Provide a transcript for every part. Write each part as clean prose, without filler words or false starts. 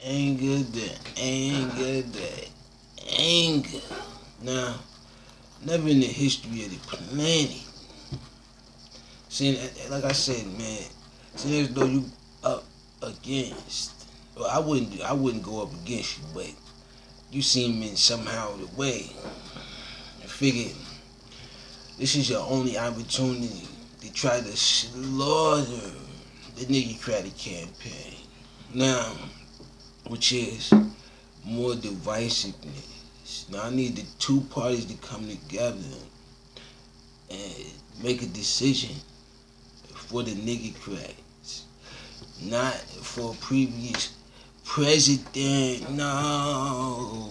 anger, the anger, the anger. Now, never in the history of the planet. See, like I said, man, see, as though you up against. Well, I wouldn't go up against you, but you seem in somehow the way. I figured this is your only opportunity to try to slaughter the nigga credit campaign. Now, which is more divisiveness. Now I need the two parties to come together and make a decision for the nigga credits, not for a previous president. No.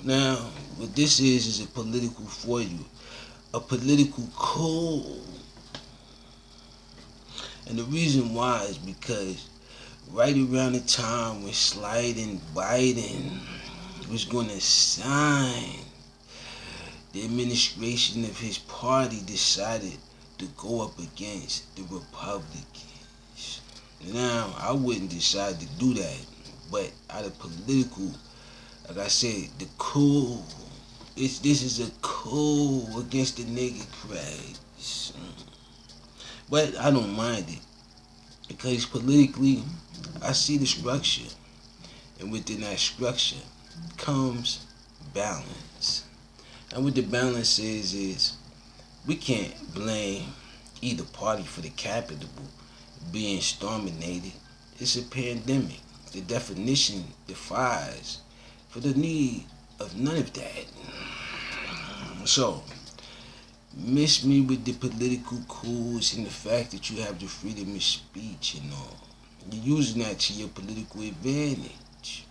Now, what this is a political for you, a political coup. And the reason why is because right around the time when Sliding Biden was going to sign, the administration of his party decided to go up against the Republicans. Now, I wouldn't decide to do that, but out of political, like I said, the coup, this is a coup against the nigga craze. But I don't mind it, because politically, I see the structure, and within that structure comes balance. And what the balance is we can't blame either party for the Capitol being storminated. It's a pandemic. The definition defies for the need of none of that. So, miss me with the political coups and the fact that you have the freedom of speech and all. You're using that to your political advantage.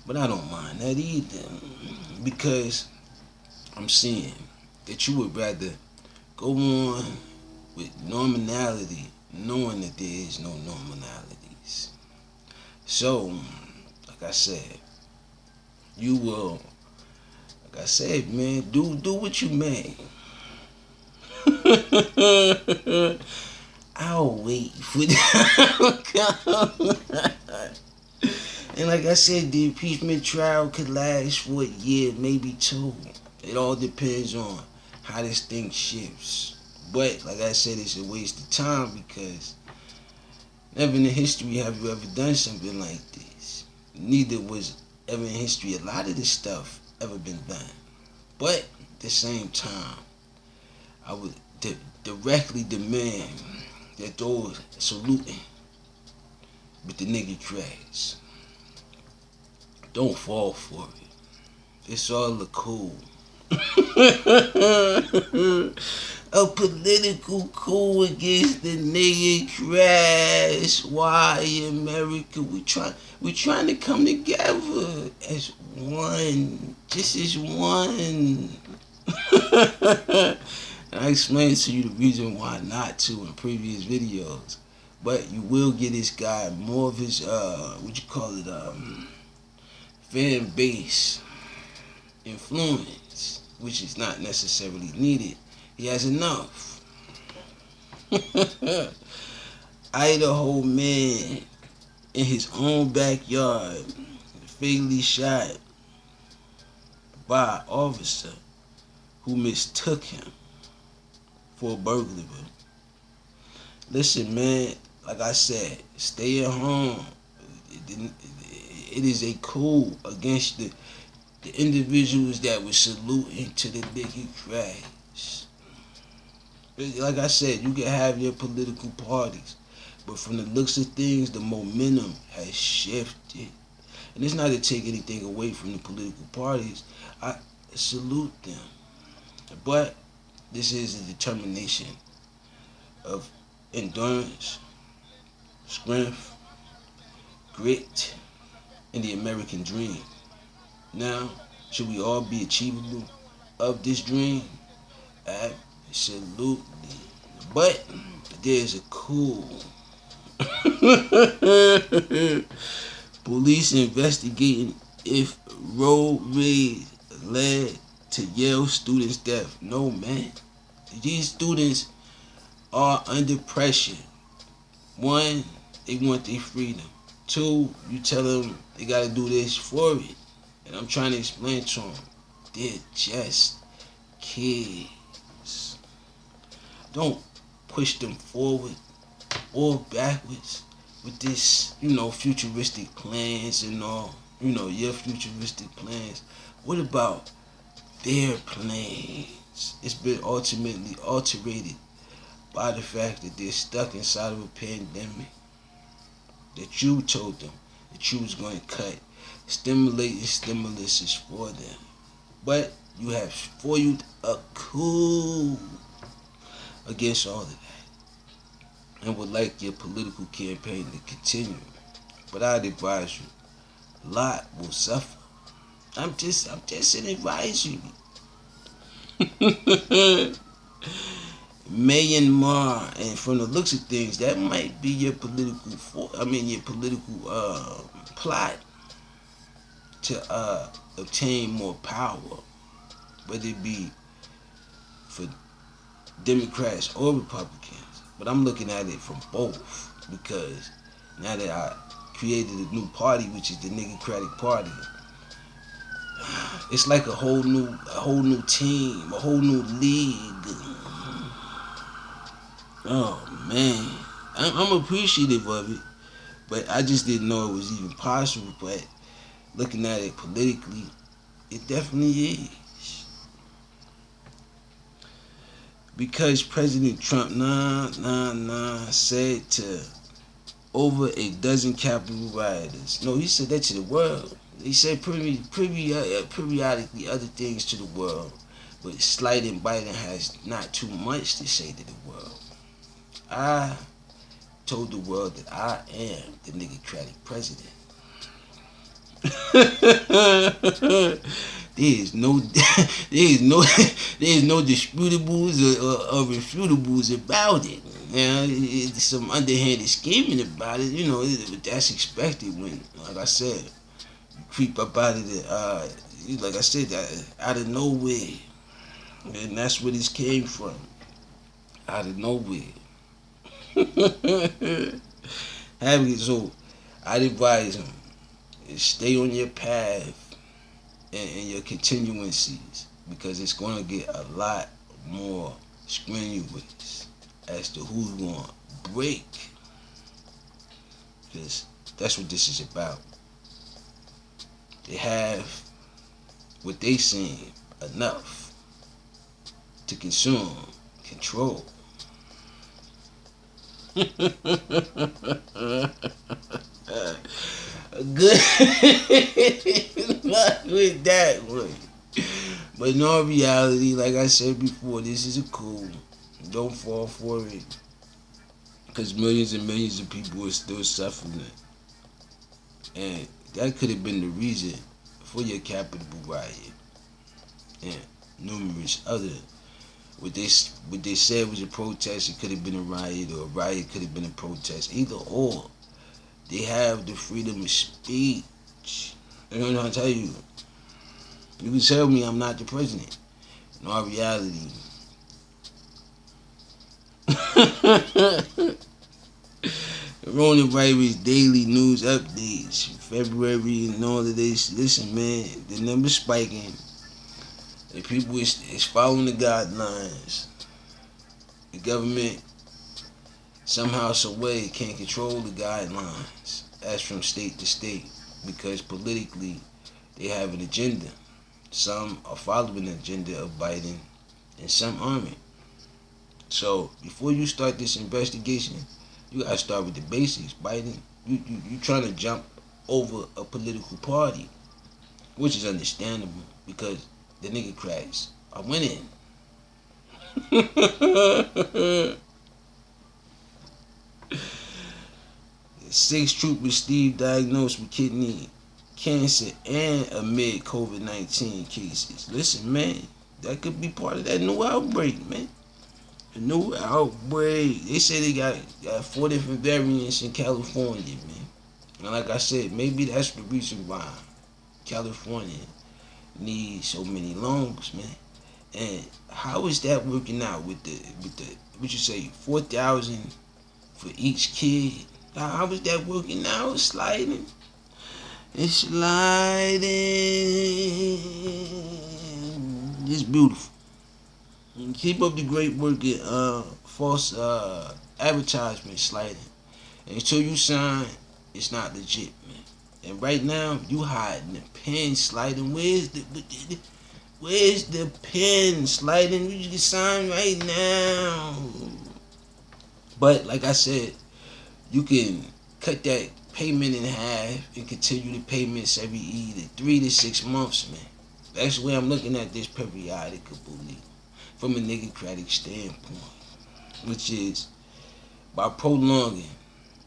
But I don't mind that either, because I'm seeing that you would rather go on with normality, knowing that there is no normalities. So, like I said, you will, like I said, man, do what you may. I'll wait for that. And like I said, the impeachment trial could last for a year, maybe two. It all depends on how this thing shifts. But like I said, it's a waste of time, because never in the history have you ever done something like this. Neither was ever in history a lot of this stuff ever been done. But at the same time, I would directly demand that those saluting with the nigga craze don't fall for it. It's all a coup. A political coup against the nigga crash. Why, America? We trying to come together as one, just as one. I explained to you the reason why not to in previous videos, but you will get this guy more of his fan base influence, which is not necessarily needed. He has enough. Idaho man in his own backyard fatally shot by an officer who mistook him for a burglary. Listen, man, like I said, stay at home. It is a coup against the individuals that were saluting to the nigga crash. Like I said, you can have your political parties, but from the looks of things, the momentum has shifted. And it's not to take anything away from the political parties. I salute them. But this is a determination of endurance, strength, grit, and the American dream. Now, should we all be achievable of this dream? Absolutely. But there's a coup. Police investigating if road rage led to Yale students' death. No, man. These students are under pressure. One, they want their freedom. Two, you tell them they gotta do this for it. And I'm trying to explain to them, they're just kids. Don't push them forward or backwards with this, futuristic plans and all. Your futuristic plans. What about their plans? It's been ultimately alterated by the fact that they're stuck inside of a pandemic that you told them that you was going to cut. Stimulating stimulus is for them. But you have foiled a coup against all of that and would like your political campaign to continue. But I'd advise you, a lot will suffer. I'm just an advisory. Myanmar, and from the looks of things, that might be your political plot to obtain more power, whether it be for Democrats or Republicans. But I'm looking at it from both, because now that I created a new party, which is the Niggercratic Party, it's like a whole new team, a whole new league. Oh man, I'm appreciative of it, but I just didn't know it was even possible. But looking at it politically, it definitely is. Because President Trump, said to over a dozen Capitol rioters. No, he said that to the world. He said periodically other things to the world, but slighting Biden has not too much to say to the world. I told the world that I am the Niggercratic president. There is no disputables or refutables about it. Now, it's some underhanded scheming about it. That's expected when, like I said, you creep up out of the, like I said, out of nowhere, and that's where this came from, out of nowhere. So, I'd advise him, stay on your path and your continuancies, because it's going to get a lot more strenuous as to who's going to break, because that's what this is about. They have what they seem enough to consume, control. Good. Not with that one. But in all reality, like I said before, this is a coup. Don't fall for it, because millions and millions of people are still suffering, and that could have been the reason for your Capitol riot and numerous other. What they said was a protest, it could have been a riot, or a riot could have been a protest. Either or, they have the freedom of speech. You know what I'm telling you? You can tell me I'm not the president. In all reality, Coronavirus daily news updates, February and all of this. Listen, man, the number's spiking. The people is following the guidelines. The government somehow, some way, can't control the guidelines as from state to state, because politically they have an agenda. Some are following the agenda of Biden and some aren't. So before you start this investigation, you gotta start with the basics. Biden, you trying to jump over a political party, which is understandable because the Niggercrats are winning. 6 troopers Steve diagnosed with kidney cancer and amid COVID-19 cases. Listen, man, that could be part of that new outbreak, man. A new outbreak. They say they got 4 different variants in California, man. And like I said, maybe that's the reason why California needs so many lungs, man. And how is that working out with the what you say, 4,000 for each kid? How was that working out? Sliding. It's sliding. It's beautiful. And keep up the great work at false advertisement sliding. And until you sign, it's not legit, man. And right now, you hiding the pen sliding. Where's the pen sliding? You can sign right now. But like I said, you can cut that payment in half and continue the payments every either 3 to 6 months, man. That's the way I'm looking at this periodically from a nigocratic standpoint, which is by prolonging.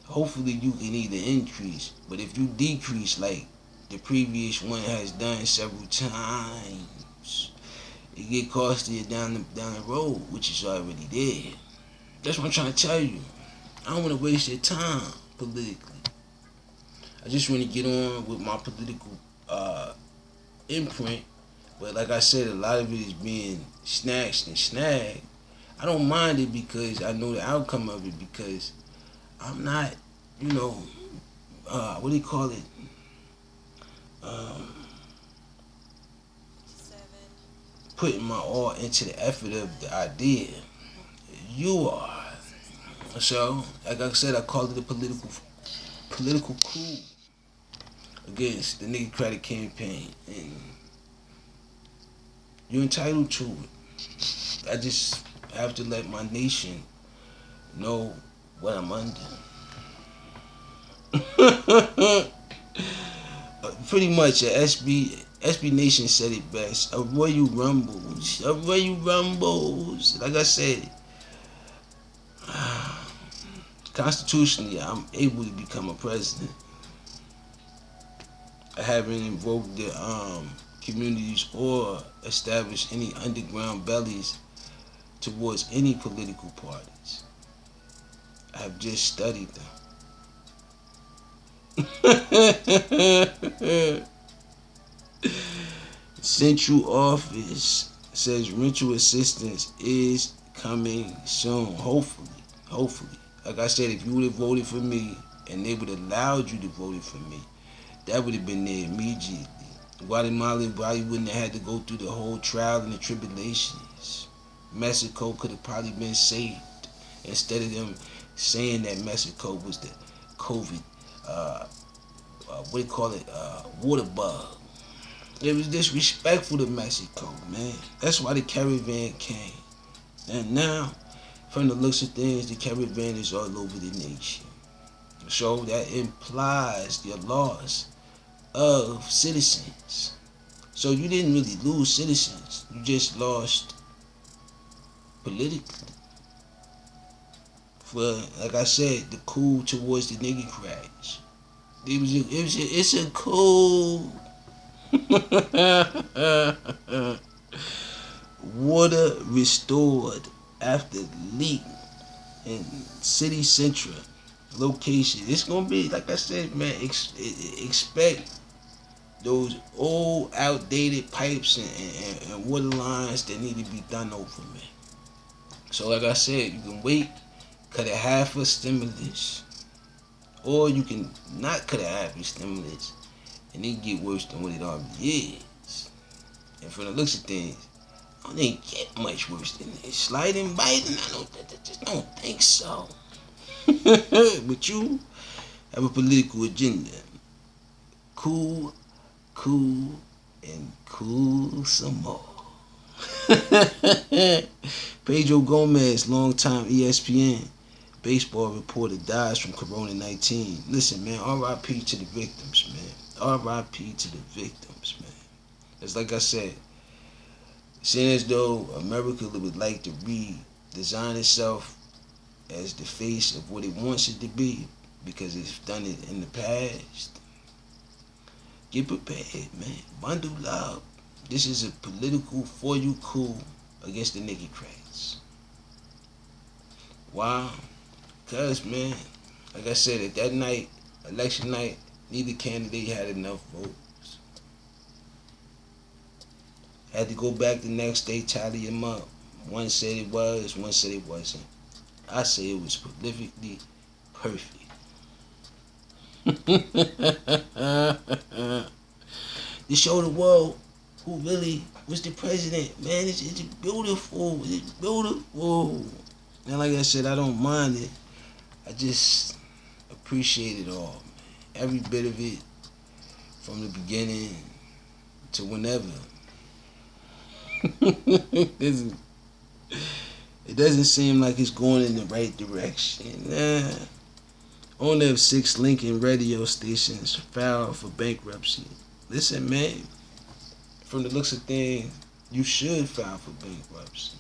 Hopefully you can either increase, but if you decrease like the previous one has done several times, it get costlier down the road, which is already there. That's what I'm trying to tell you. I don't want to waste your time politically. I just want to get on with my political imprint. But like I said, a lot of it is being snatched and snagged. I don't mind it because I know the outcome of it, because I'm not, what do you call it? Putting my all into the effort of the idea. You are. So, like I said, I call it a political coup against the nigocratic campaign, and you're entitled to it. I just have to let my nation know what I'm under. Pretty much, SB Nation said it best. A Royal Rumbles. Like I said, constitutionally, I'm able to become a president. I haven't invoked the communities or established any underground bellies towards any political parties. I have just studied them. Central office says rental assistance is coming soon. Hopefully. Like I said, if you would have voted for me and they would have allowed you to vote for me, that would have been there immediately. Guatemala probably wouldn't have had to go through the whole trial and the tribulations. Mexico could have probably been saved instead of them saying that Mexico was the COVID, water bug. It was disrespectful to Mexico, man. That's why the caravan came. And now, from the looks of things, the caravan is all over the nation. So that implies the loss of citizens. So you didn't really lose citizens. You just lost politically. For, like I said, the coup towards the nigga crash. It's a coup. Water restored after leak in city central location. It's gonna be, like I said, man. Expect those old, outdated pipes and water lines that need to be done over, man. So, like I said, you can wait, cut a half a stimulus, or you can not cut a half a stimulus, and it get worse than what it already is. And from the looks of things, I don't think it get much worse than this. Sliding, biting, just don't think so. But you have a political agenda. Cool, and cool some more. Pedro Gomez, longtime ESPN baseball reporter, dies from Corona-19. Listen, man, R.I.P. to the victims, man. R.I.P. to the victims, man. It's like I said, seeing as though America would like to redesign itself as the face of what it wants it to be, because it's done it in the past. Get prepared, man. Bundle up. This is a political for you coup against the nigocrats. Why? Because, man, like I said, at that night, election night, neither candidate had enough votes. Had to go back the next day, tally them up. One said it was, one said it wasn't. I say it was politically perfect. To show the world who really was the president. Man, it's beautiful. It's beautiful. And like I said, I don't mind it. I just appreciate it all, man. Every bit of it, from the beginning to whenever. it doesn't seem like it's going in the right direction. Only have 6 Lincoln radio stations filed for bankruptcy. Listen, man, from the looks of things, you should file for bankruptcy.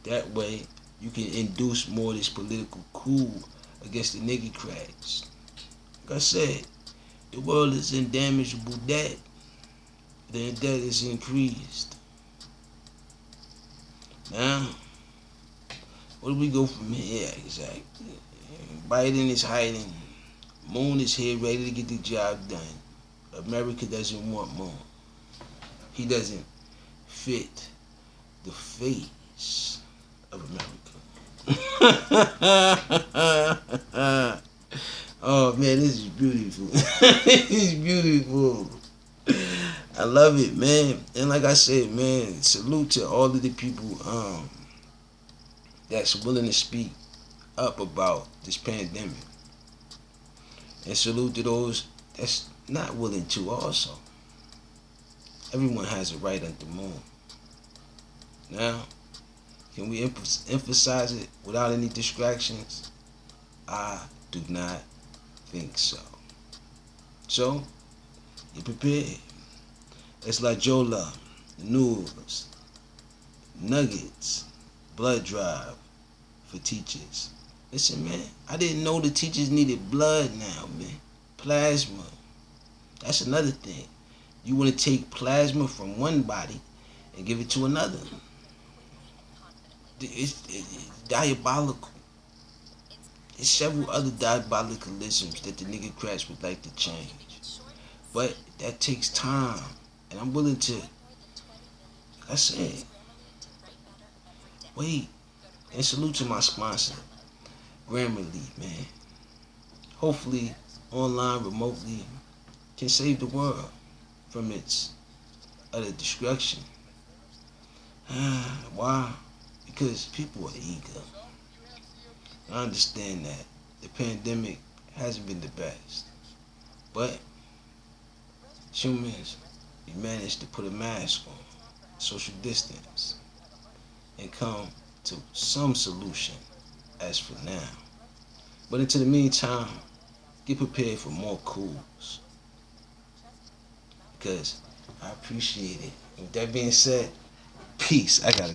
That way, you can induce more of this political coup against the nigga cracks. Like I said, the world is in damageable debt. The debt is increased. Now, where do we go from here exactly? Biden is hiding. Moon is here ready to get the job done. America doesn't want Moon. He doesn't fit the face of America. Oh man, this is beautiful. This is beautiful. I love it, man. And like I said, man, salute to all of the people that's willing to speak up about this pandemic. And salute to those that's not willing to also. Everyone has a right at the moon. Now, can we emphasize it without any distractions? I do not think so. So, get prepared. It's like Joe Love, the news, nuggets, blood drive for teachers. Listen, man, I didn't know the teachers needed blood now, man. Plasma. That's another thing. You want to take plasma from one body and give it to another. It's diabolical. There's several other diabolicalisms that the nigga cracks would like to change. But that takes time. And I'm willing to, like I said, wait. And salute to my sponsor, Grammarly, man. Hopefully, online, remotely, can save the world from its utter destruction. Why? Because people are eager. I understand that the pandemic hasn't been the best, but humans, we managed to put a mask on, social distance, and come to some solution as for now. But until the meantime, get prepared for more coups, because I appreciate it. With that being said, peace. I gotta go.